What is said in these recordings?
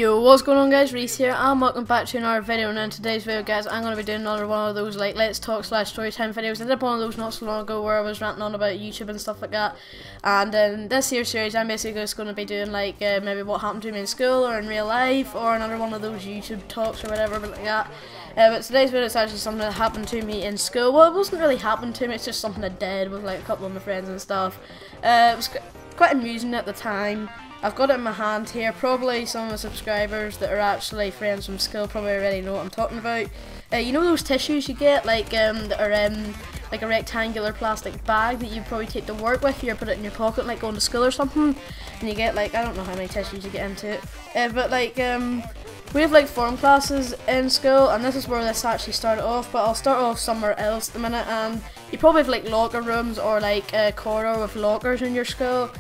Yo, what's going on guys, Reese here, and welcome back to another video. And in today's video guys, I'm going to be doing another one of those like let's talk / storytime videos. I did one of those not so long ago where I was ranting on about YouTube and stuff like that. And in this here series I'm basically just going to be doing like maybe what happened to me in school or in real life, or another one of those YouTube talks or whatever like that. But today's video is actually something that happened to me in school. Well, it wasn't really happened to me, it's just something I did with like a couple of my friends and stuff. It was quite amusing at the time. I've got it in my hand here. Probably some of the subscribers that are actually friends from school probably already know what I'm talking about. You know those tissues you get, like that are like a rectangular plastic bag that you probably take to work with. You put it in your pocket, like going to school or something, and you get like I don't know how many tissues you get into it. But like we have like form classes in school, and this is where this actually started off. But I'll start off somewhere else at the minute. And you probably have like locker rooms or like a corridor with lockers in your school.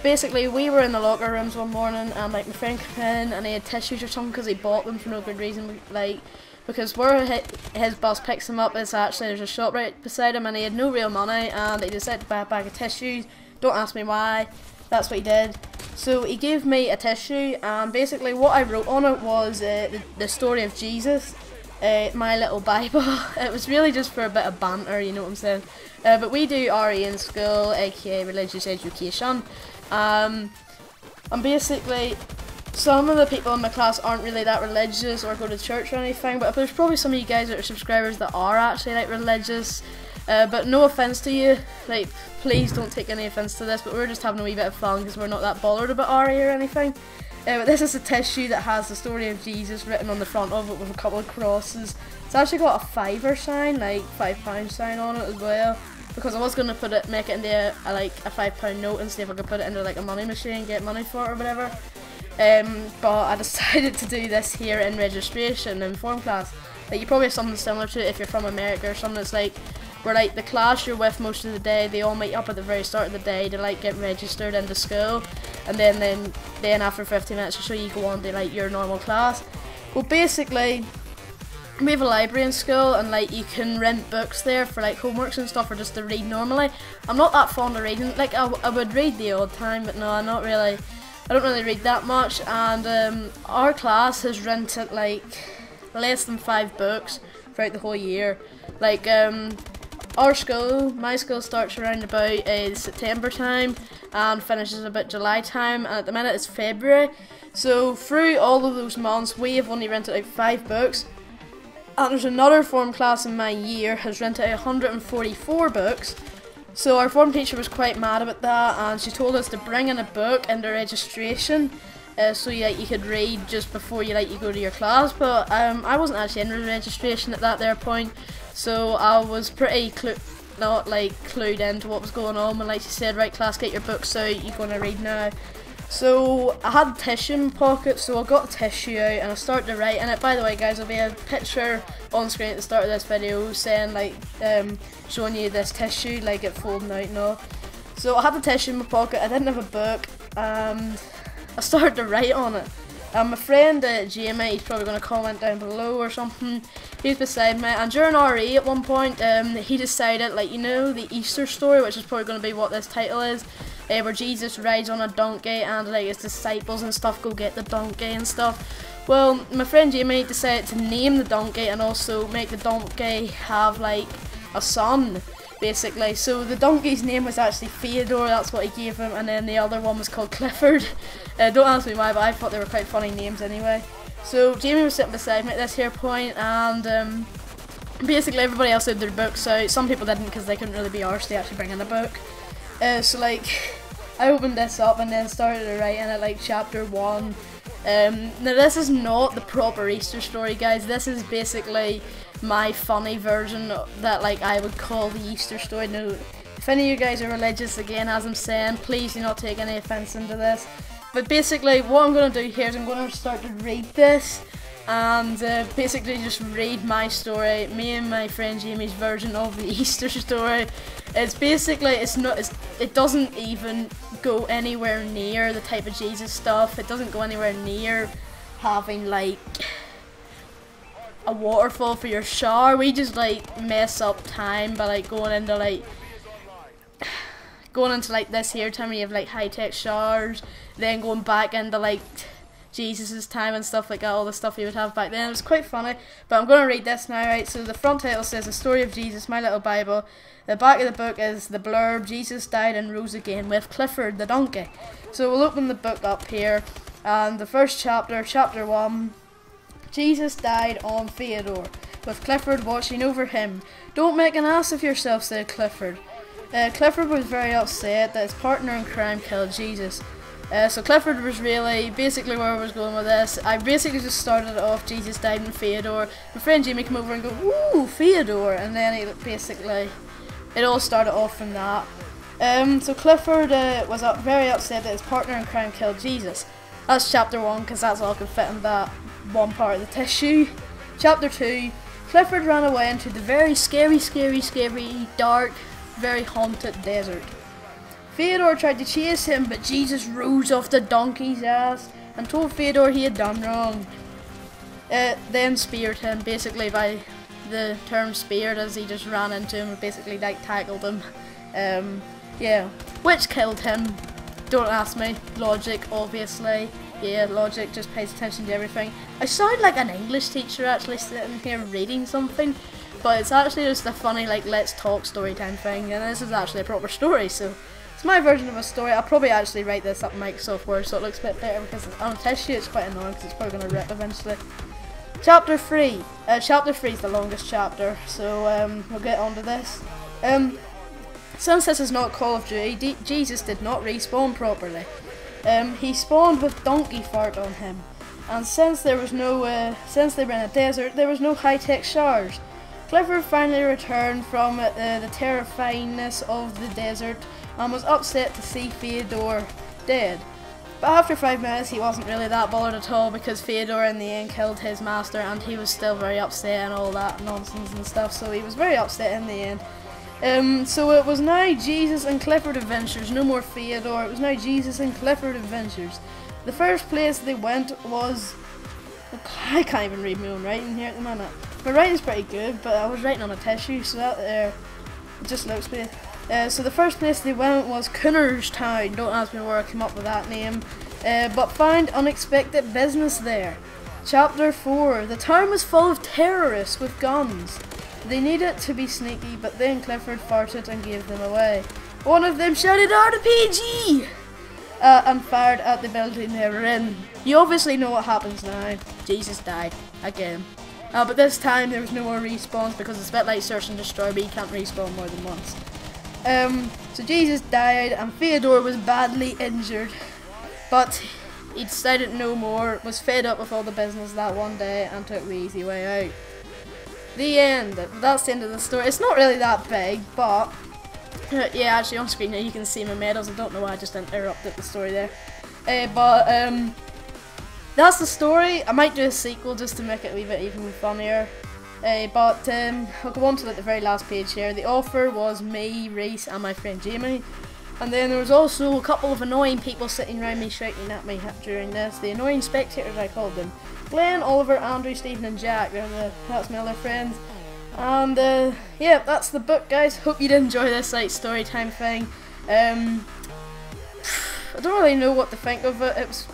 Basically, we were in the locker rooms one morning, and like my friend came in and he had tissues or something because he bought them for no good reason. Like because where his boss picks him up is actually there's a shop right beside him, and he had no real money, and he decided to buy a bag of tissues. Don't ask me why. That's what he did. So he gave me a tissue, and basically what I wrote on it was the story of Jesus, my little Bible. It was really just for a bit of banter, you know what I'm saying. But we do RE in school, aka religious education. And basically, some of the people in my class aren't really that religious or go to church or anything, but there's probably some of you guys that are subscribers that are actually like religious. But no offense to you, like please don't take any offense to this, but we're just having a wee bit of fun because we're not that bothered about RE or anything. But this is a tissue that has the story of Jesus written on the front of it with a couple of crosses. It's actually got a $5 sign, like £5 sign on it as well, because I was going to make it into like a £5 note and see if I could put it into like a money machine, get money for it or whatever. But I decided to do this here in registration in form class. Like you probably have something similar to it if you're from America or something. It's like where like the class you're with most of the day, they all meet up at the very start of the day to like get registered into school, and then after 15 minutes or so you go on to like your normal class. Well, basically we have a library in school, and like you can rent books there for like homeworks and stuff or just to read normally. I'm not that fond of reading. Like I would read the odd time, but no, I'm not really. I don't really read that much. And our class has rented like less than 5 books throughout the whole year. Like my school starts around about September time and finishes about July time, and at the minute it's February. So through all of those months we have only rented out 5 books. And there's another form class in my year has rented out 144 books. So our form teacher was quite mad about that, and she told us to bring in a book into registration, so you could read just before you go to your class. But I wasn't actually in registration at that point, so I was pretty clued into what was going on when like she said, right class, get your books out, you're gonna read now. So I had tissue in my pocket, so I got the tissue out and I started to write in it. By the way guys, there'll be a picture on screen at the start of this video saying like showing you this tissue, like it folding out and all. So I had the tissue in my pocket, I didn't have a book, and I started to write on it. My friend Jamie, he's probably going to comment down below or something, he's beside me, and during RE at one point he decided, like, you know, the Easter story, which is probably going to be what this title is, where Jesus rides on a donkey and like his disciples and stuff go get the donkey and stuff. Well, my friend Jamie decided to name the donkey and also make the donkey have like a son, basically. So the donkey's name was actually Theodore, that's what he gave him, and then the other one was called Clifford. Don't ask me why, but I thought they were quite funny names anyway. So Jamie was sitting beside me at this here point, and basically everybody else had their books out. Some people didn't because they couldn't really be arsed to actually bring in a book. So like I opened this up and then started to write in it like chapter 1. Now this is not the proper Easter story guys, this is basically my funny version that like I would call the Easter story. Now if any of you guys are religious, again as I'm saying, please do not take any offense into this. But basically what I'm going to do here is I'm going to start to read this and basically just read my story, me and my friend Jamie's version of the Easter story. It's basically, it doesn't even go anywhere near the type of Jesus stuff. It doesn't go anywhere near having like a waterfall for your shower. We just like mess up time by like going into this here time where you have like high-tech showers, then going back into like Jesus' time and stuff like that, all the stuff he would have back then. It was quite funny, but I'm going to read this now, right? So the front title says, The Story of Jesus, My Little Bible. The back of the book is the blurb, Jesus died and rose again with Clifford the donkey. So we'll open the book up here, and the first chapter, chapter 1, Jesus died on Theodore, with Clifford watching over him. Don't make an ass of yourself, said Clifford. Clifford was very upset that his partner in crime killed Jesus. So Clifford was really, basically where I was going with this, I basically just started it off, Jesus died in Theodore. My friend Jamie came over and go, ooh, Theodore, and then it all started off from that. So Clifford was very upset that his partner in crime killed Jesus. That's chapter 1, because that's all I could fit in that one part of the tissue. Chapter 2, Clifford ran away into the very scary, dark, very haunted desert. Theodore tried to chase him, but Jesus rose off the donkey's ass and told Theodore he had done wrong. Then speared him, basically by the term speared, as he just ran into him and basically like tackled him. Yeah, which killed him. Don't ask me. Logic, obviously. Yeah, logic just pays attention to everything. I sound like an English teacher actually sitting here reading something, but it's actually just a funny like let's talk story time thing, and this is actually a proper story, so it's my version of a story. I'll probably actually write this up in Microsoft Word so it looks a bit better, because on tissue it's quite annoying because it's probably going to rip eventually. Chapter 3. Chapter 3 is the longest chapter, so we'll get on to this. Since this is not Call of Duty, Jesus did not respawn properly. He spawned with donkey fart on him, and since they were in a desert, there was no high-tech showers. Clifford finally returned from the terrifyingness of the desert and was upset to see Theodore dead. But after 5 minutes, he wasn't really that bothered at all, because Theodore in the end killed his master, and he was still very upset and all that nonsense and stuff. So he was very upset in the end. So it was now Jesus and Clifford adventures, no more Theodore, it was now Jesus and Clifford adventures. The first place they went was, I can't even read my own writing here at the minute. My writing's pretty good, but I was writing on a tissue, so that it just looks weird. So the first place they went was Coonerstown, don't ask me where I came up with that name, but found unexpected business there. Chapter 4, the town was full of terrorists with guns. They needed to be sneaky, but then Clifford farted and gave them away. One of them shouted RPG! And fired at the building they were in. You obviously know what happens now. Jesus died. Again. But this time there was no more respawns, because it's a bit like Search and Destroy, but you can't respawn more than once. So Jesus died and Theodore was badly injured. But he decided no more, was fed up with all the business that one day, and took the easy way out. The end. That's the end of the story. It's not really that big, but yeah, actually on screen here you can see my medals. I don't know why I just interrupted the story there. That's the story. I might do a sequel just to make it a wee bit even funnier. But I'll go on to the very last page here. The author was me, Reese, and my friend Jamie. And then there was also a couple of annoying people sitting around me shouting at me during this. The annoying spectators, I called them. Glenn, Oliver, Andrew, Stephen and Jack. That's my other friends. And yeah, that's the book, guys. Hope you did enjoy this like story time thing. I don't really know what to think of it.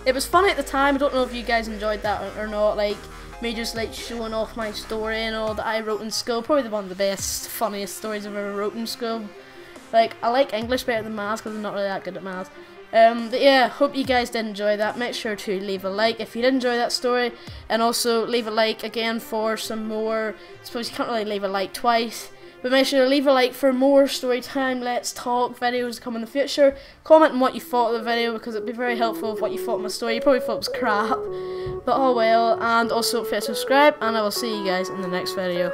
It was funny at the time. I don't know if you guys enjoyed that or not. Like me just like showing off my story and all that I wrote in school. Probably one of the best, funniest stories I've ever wrote in school. Like, I like English better than maths because I'm not really that good at maths. But yeah, hope you guys did enjoy that. Make sure to leave a like if you did enjoy that story, and also leave a like again for some more. I suppose you can't really leave a like twice, but make sure to leave a like for more storytime Let's Talk videos to come in the future. Comment on what you thought of the video, because it'd be very helpful of what you thought of my story. You probably thought it was crap, but oh well. And also don't forget to subscribe, and I will see you guys in the next video.